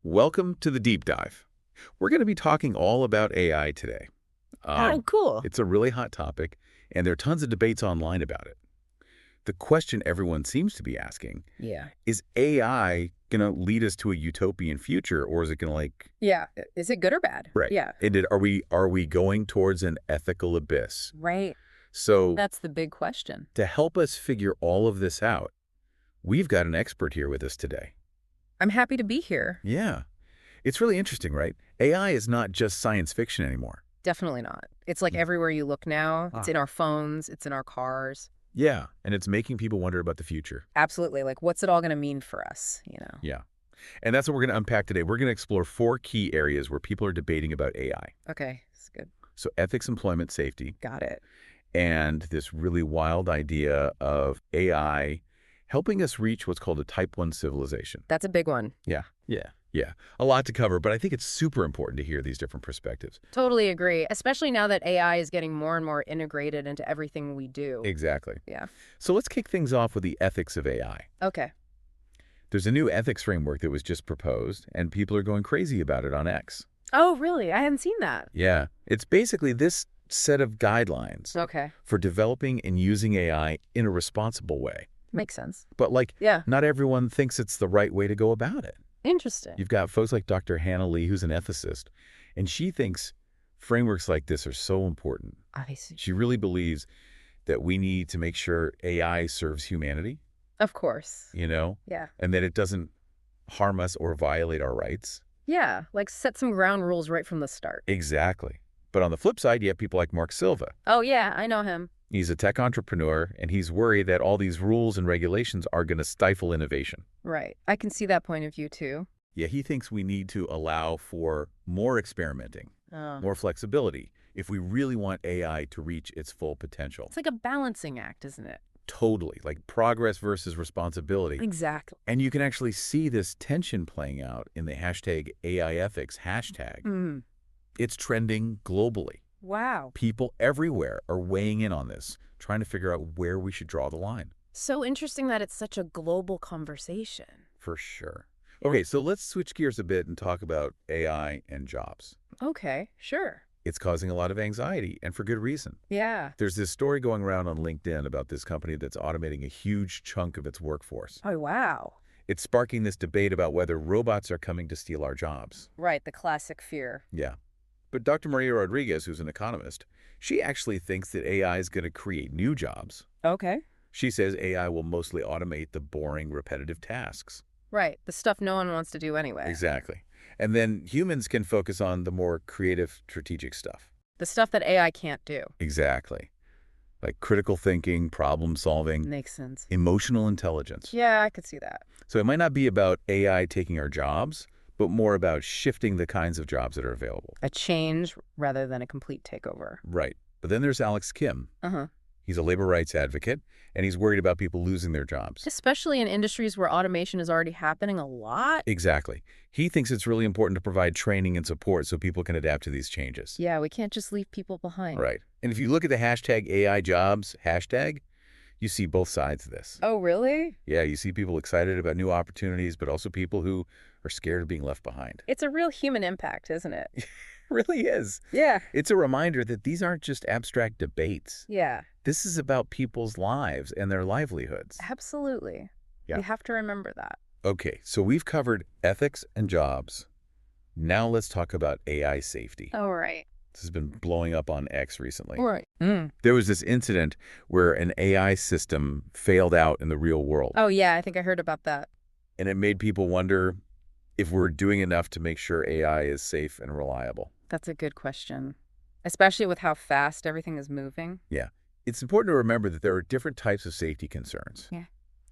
Welcome to the deep dive. We're going to be talking all about AI today. Oh, cool. It's a really hot topic, and there are tons of debates online about it. The question everyone seems to be asking Yeah. is AI going to lead us to a utopian future, or is it going to Yeah. Is it good or bad? right? Yeah. Are we going towards an ethical abyss? Right. So That's the big question. to help us figure all of this out, we've got an expert here with us today. I'm happy to be here. Yeah, it's really interesting, right? AI is not just science fiction anymore. Definitely not. It's like everywhere you look now. It's Ah. in our phones. It's in our cars. Yeah, and it's making people wonder about the future. Absolutely. Like, what's it all going to mean for us? Yeah. And that's what we're going to unpack today. We're going to explore 4 key areas where people are debating about AI. Okay. It's good. So ethics, employment, safety, Got it. and this really wild idea of AI helping us reach what's called a Type 1 civilization. That's a big one. Yeah. Yeah. A lot to cover, but I think it's super important to hear these different perspectives. Totally agree. Especially now that AI is getting more and more integrated into everything we do. Exactly. Yeah. So let's kick things off with the ethics of AI. Okay. There's a new ethics framework that was just proposed, and people are going crazy about it on X. Oh, really? I hadn't seen that. Yeah. It's basically this set of guidelines Okay. for developing and using AI in a responsible way. Makes sense. But Yeah. not everyone thinks it's the right way to go about it. Interesting. You've got folks like Dr. Hannah Lee, who's an ethicist, and she thinks frameworks like this are so important. I see. She really believes that we need to make sure AI serves humanity, Of course. Yeah. and that it doesn't harm us or violate our rights. Yeah, like set some ground rules right from the start. Exactly. But on the flip side, you have people like Mark Silva. Oh, yeah, I know him. He's a tech entrepreneur, and he's worried that all these rules and regulations are going to stifle innovation. Right. I can see that point of view, too. Yeah, he thinks we need to allow for more experimenting, Oh. more flexibility, if we really want AI to reach its full potential. It's like a balancing act, isn't it? Totally, like progress versus responsibility. Exactly. And you can actually see this tension playing out in the hashtag AI ethics hashtag. Mm. It's trending globally. Wow. People everywhere are weighing in on this, trying to figure out where we should draw the line. So interesting that it's such a global conversation. For sure. Okay, so let's switch gears a bit and talk about AI and jobs. Okay, sure. It's causing a lot of anxiety, and for good reason. Yeah. There's this story going around on LinkedIn about this company that's automating a huge chunk of its workforce. Oh, wow. It's sparking this debate about whether robots are coming to steal our jobs. Right, the classic fear. Yeah. But Dr. Maria Rodriguez, who's an economist, she actually thinks that AI is going to create new jobs. Okay. She says AI will mostly automate the boring, repetitive tasks. Right, the stuff no one wants to do anyway. Exactly. And then humans can focus on the more creative, strategic stuff. The stuff that AI can't do. Exactly. Like critical thinking, problem solving, Makes sense. emotional intelligence. Yeah, I could see that. So it might not be about AI taking our jobs, but more about shifting the kinds of jobs that are available. A change rather than a complete takeover. Right. But then there's Alex Kim. Uh-huh. He's a labor rights advocate, and he's worried about people losing their jobs. Especially in industries where automation is already happening a lot. Exactly. He thinks it's really important to provide training and support so people can adapt to these changes. Yeah, we can't just leave people behind. Right. And if you look at the hashtag AI jobs hashtag, you see both sides of this. Oh, really? Yeah, you see people excited about new opportunities, but also people who are scared of being left behind. It's a real human impact, isn't it? It really is. Yeah. It's a reminder that these aren't just abstract debates. Yeah, This is about people's lives and their livelihoods. absolutely. Yeah. We have to remember that. Okay, so we've covered ethics and jobs. Now let's talk about AI safety. All right. This has been blowing up on X recently. All right. Mm. There was this incident where an AI system failed out in the real world, Oh, yeah, I think I heard about that. and it made people wonder if we're doing enough to make sure AI is safe and reliable. That's a good question, especially with how fast everything is moving. Yeah. It's important to remember that there are different types of safety concerns. Yeah.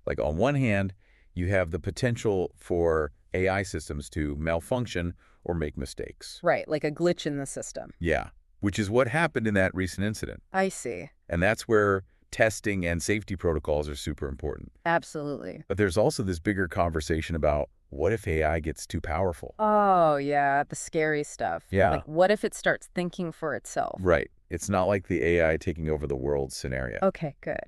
Like on one hand, you have the potential for AI systems to malfunction or make mistakes. Right, like a glitch in the system. Yeah, which is what happened in that recent incident. I see. And that's where testing and safety protocols are super important. Absolutely. But there's also this bigger conversation about what if AI gets too powerful? Oh, yeah, the scary stuff. Yeah. Like, what if it starts thinking for itself? Right. It's not like the AI taking over the world scenario. Okay, good.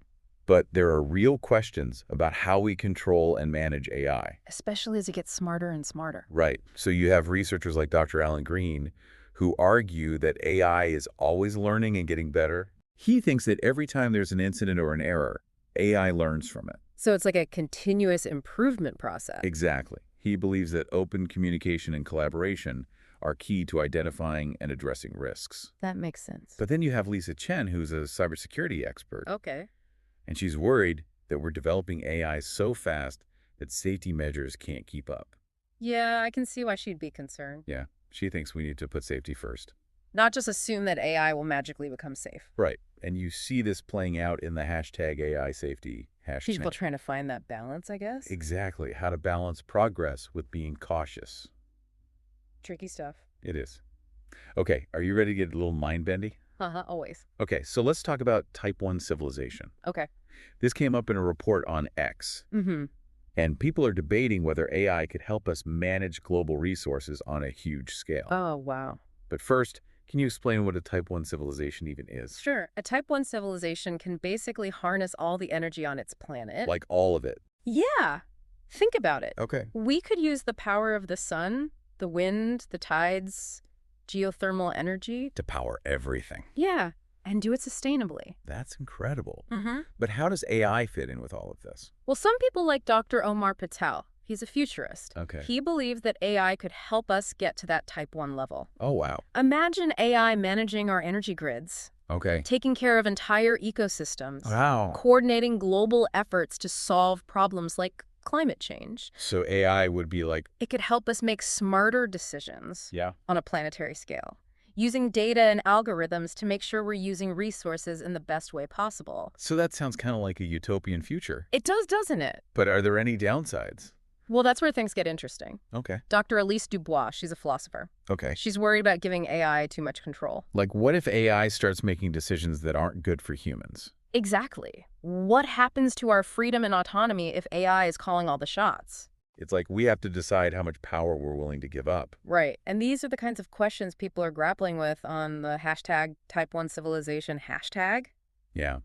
But there are real questions about how we control and manage AI. Especially as it gets smarter and smarter. Right. So you have researchers like Dr. Alan Green who argue that AI is always learning and getting better. He thinks that every time there's an incident or an error, AI learns from it. So it's like a continuous improvement process. Exactly. He believes that open communication and collaboration are key to identifying and addressing risks. That makes sense. But then you have Lisa Chen, who's a cybersecurity expert. Okay. And she's worried that we're developing AI so fast that safety measures can't keep up. Yeah, I can see why she'd be concerned. Yeah, she thinks we need to put safety first. Not just assume that AI will magically become safe. Right. And you see this playing out in the hashtag AI safety hashtag. People trying to find that balance, I guess. Exactly. How to balance progress with being cautious. Tricky stuff. It is. Okay, are you ready to get a little mind-bendy? Always. Okay, so let's talk about Type 1 civilization. Okay. This came up in a report on X. Mm-hmm. And people are debating whether AI could help us manage global resources on a huge scale. Oh, wow. But first, can you explain what a Type 1 civilization even is? Sure. A Type 1 civilization can basically harness all the energy on its planet. Like all of it. Yeah. Think about it. Okay. We could use the power of the sun, the wind, the tides, geothermal energy. To power everything. Yeah. And do it sustainably. That's incredible. Mm-hmm. But how does AI fit in with all of this? Well, some people like Dr. Omar Patel. He's a futurist. Okay. He believes that AI could help us get to that Type 1 level. Oh, wow. Imagine AI managing our energy grids, Okay. taking care of entire ecosystems, Wow. coordinating global efforts to solve problems like climate change. So AI would be like, It could help us make smarter decisions yeah. on a planetary scale, using data and algorithms to make sure we're using resources in the best way possible. So that sounds kind of like a utopian future. It does, doesn't it? But are there any downsides? Well, that's where things get interesting. Okay. Dr. Elise Dubois, she's a philosopher. Okay. She's worried about giving AI too much control. Like, what if AI starts making decisions that aren't good for humans? Exactly. What happens to our freedom and autonomy if AI is calling all the shots? It's like we have to decide how much power we're willing to give up. Right. And these are the kinds of questions people are grappling with on the hashtag Type 1 civilization hashtag. Yeah.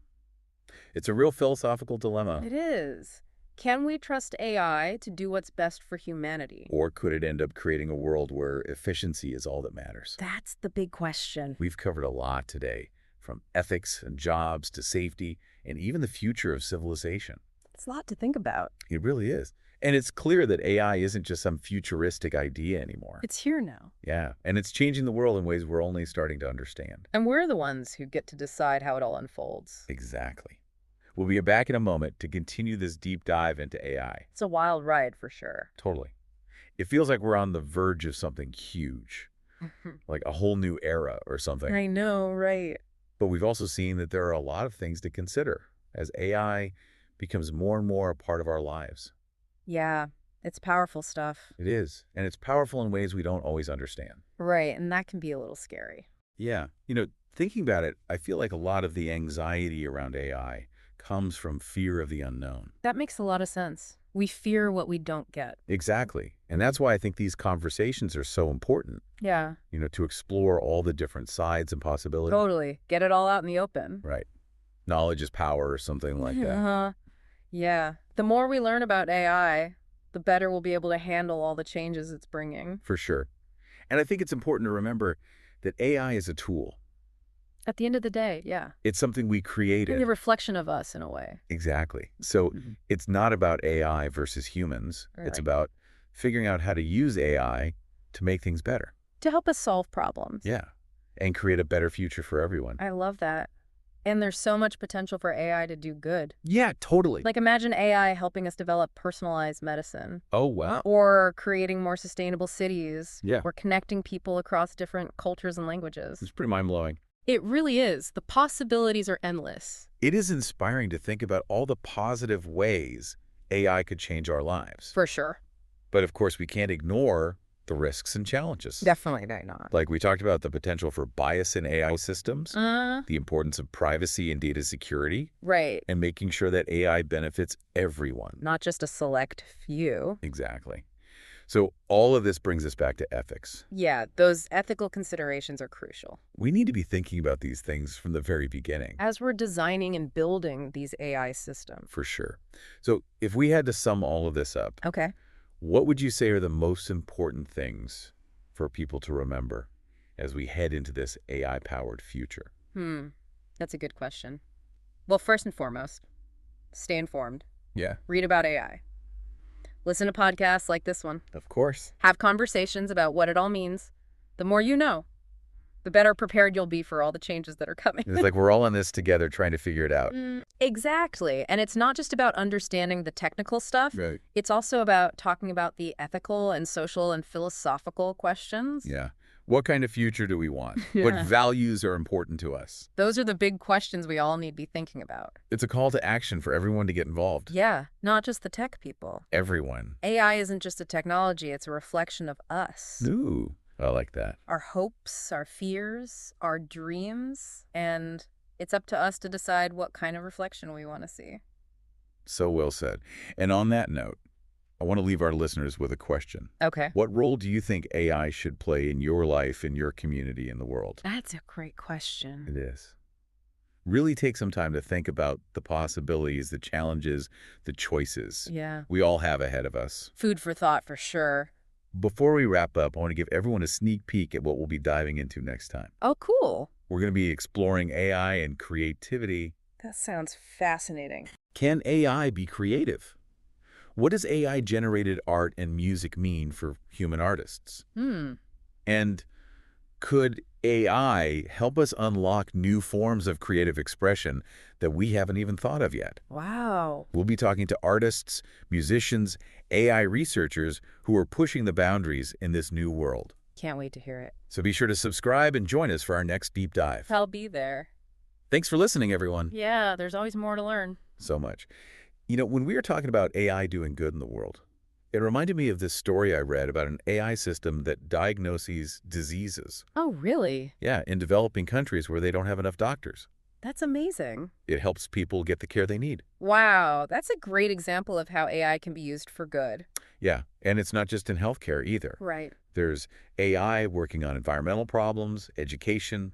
It's a real philosophical dilemma. It is. Can we trust AI to do what's best for humanity? Or could it end up creating a world where efficiency is all that matters? That's the big question. We've covered a lot today, from ethics and jobs to safety and even the future of civilization. It's a lot to think about. It really is. And it's clear that AI isn't just some futuristic idea anymore. It's here now. Yeah, and it's changing the world in ways we're only starting to understand. And we're the ones who get to decide how it all unfolds. Exactly. We'll be back in a moment to continue this deep dive into AI. It's a wild ride for sure. Totally. It feels like we're on the verge of something huge, like a whole new era or something. I know, right? But we've also seen that there are a lot of things to consider as AI becomes more and more a part of our lives. Yeah, it's powerful stuff. It is. And it's powerful in ways we don't always understand. Right, and that can be a little scary. Yeah. Thinking about it, I feel like a lot of the anxiety around AI comes from fear of the unknown. That makes a lot of sense. We fear what we don't get. Exactly. And that's why I think these conversations are so important, Yeah. to explore all the different sides and possibilities. Totally. Get it all out in the open. Right. Knowledge is power or something like that. Uh-huh. Yeah. The more we learn about AI, the better we'll be able to handle all the changes it's bringing. For sure. And I think it's important to remember that AI is a tool. At the end of the day, yeah. It's something we created. A reflection of us in a way. Exactly. So it's not about AI versus humans. It's Right. about figuring out how to use AI to make things better. To help us solve problems. Yeah. And create a better future for everyone. I love that. And there's so much potential for AI to do good. Yeah, totally. Like imagine AI helping us develop personalized medicine. Oh, wow. Or creating more sustainable cities. Yeah. Or connecting people across different cultures and languages. It's pretty mind-blowing. It really is. The possibilities are endless. It is inspiring to think about all the positive ways AI could change our lives. For sure. But of course, we can't ignore the risks and challenges. Definitely not. Like we talked about the potential for bias in AI systems, the importance of privacy and data security, Right. and making sure that AI benefits everyone. Not just a select few. Exactly. So all of this brings us back to ethics. Yeah, those ethical considerations are crucial. We need to be thinking about these things from the very beginning, As we're designing and building these AI systems. for sure. So if we had to sum all of this up, Okay. what would you say are the most important things for people to remember as we head into this AI-powered future? That's a good question. Well, first and foremost, stay informed. Yeah, Read about AI. Listen to podcasts like this one. of course. Have conversations about what it all means. The more you know, the better prepared you'll be for all the changes that are coming. It's like we're all in this together trying to figure it out. Exactly. And it's not just about understanding the technical stuff. Right. It's also about talking about the ethical and social and philosophical questions. Yeah. What kind of future do we want? Yeah. What values are important to us? Those are the big questions we all need to be thinking about. It's a call to action for everyone to get involved. Yeah, not just the tech people. Everyone. AI isn't just a technology, it's a reflection of us. Ooh, I like that. Our hopes, our fears, our dreams, and it's up to us to decide what kind of reflection we want to see. So well said. And on that note, I want to leave our listeners with a question. Okay. What role do you think AI should play in your life, in your community, in the world? That's a great question. It is. Really take some time to think about the possibilities, the challenges, the choices Yeah. we all have ahead of us. Food for thought for sure. Before we wrap up, I want to give everyone a sneak peek at what we'll be diving into next time. Oh, cool. We're going to be exploring AI and creativity. That sounds fascinating. Can AI be creative? What does AI-generated art and music mean for human artists? And could AI help us unlock new forms of creative expression that we haven't even thought of yet? Wow. We'll be talking to artists, musicians, AI researchers who are pushing the boundaries in this new world. Can't wait to hear it. So be sure to subscribe and join us for our next deep dive. I'll be there. Thanks for listening, everyone. Yeah, there's always more to learn. So much. You know, when we were talking about AI doing good in the world, it reminded me of this story I read about an AI system that diagnoses diseases. Oh, really? Yeah, in developing countries where they don't have enough doctors. That's amazing. It helps people get the care they need. Wow, that's a great example of how AI can be used for good. Yeah, and it's not just in healthcare either. Right. There's AI working on environmental problems, education,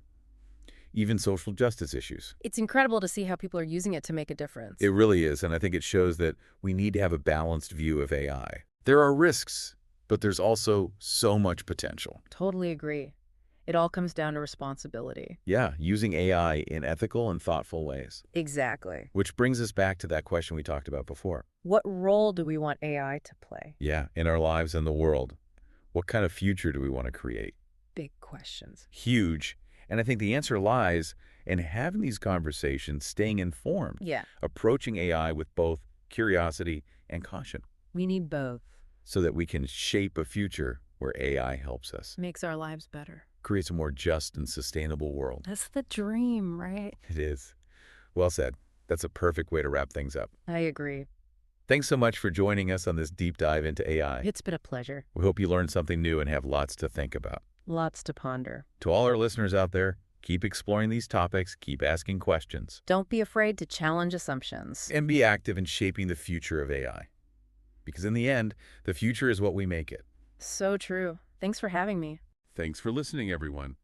even social justice issues. It's incredible to see how people are using it to make a difference. It really is, and I think it shows that we need to have a balanced view of AI. There are risks, but there's also so much potential. Totally agree. It all comes down to responsibility. Yeah, using AI in ethical and thoughtful ways. Exactly. Which brings us back to that question we talked about before. What role do we want AI to play? Yeah, in our lives and the world. What kind of future do we want to create? Big questions. Huge. And I think the answer lies in having these conversations, staying informed, Yeah, approaching AI with both curiosity and caution, we need both. so that we can shape a future where AI helps us, Makes our lives better. creates a more just and sustainable world. That's the dream, right? It is. Well said. That's a perfect way to wrap things up. I agree. Thanks so much for joining us on this deep dive into AI. It's been a pleasure. We hope you learned something new and have lots to think about. Lots to ponder. To all our listeners out there, keep exploring these topics, keep asking questions, Don't be afraid to challenge assumptions. and be active in shaping the future of AI. Because in the end, the future is what we make it. So true. Thanks for having me. Thanks for listening, everyone.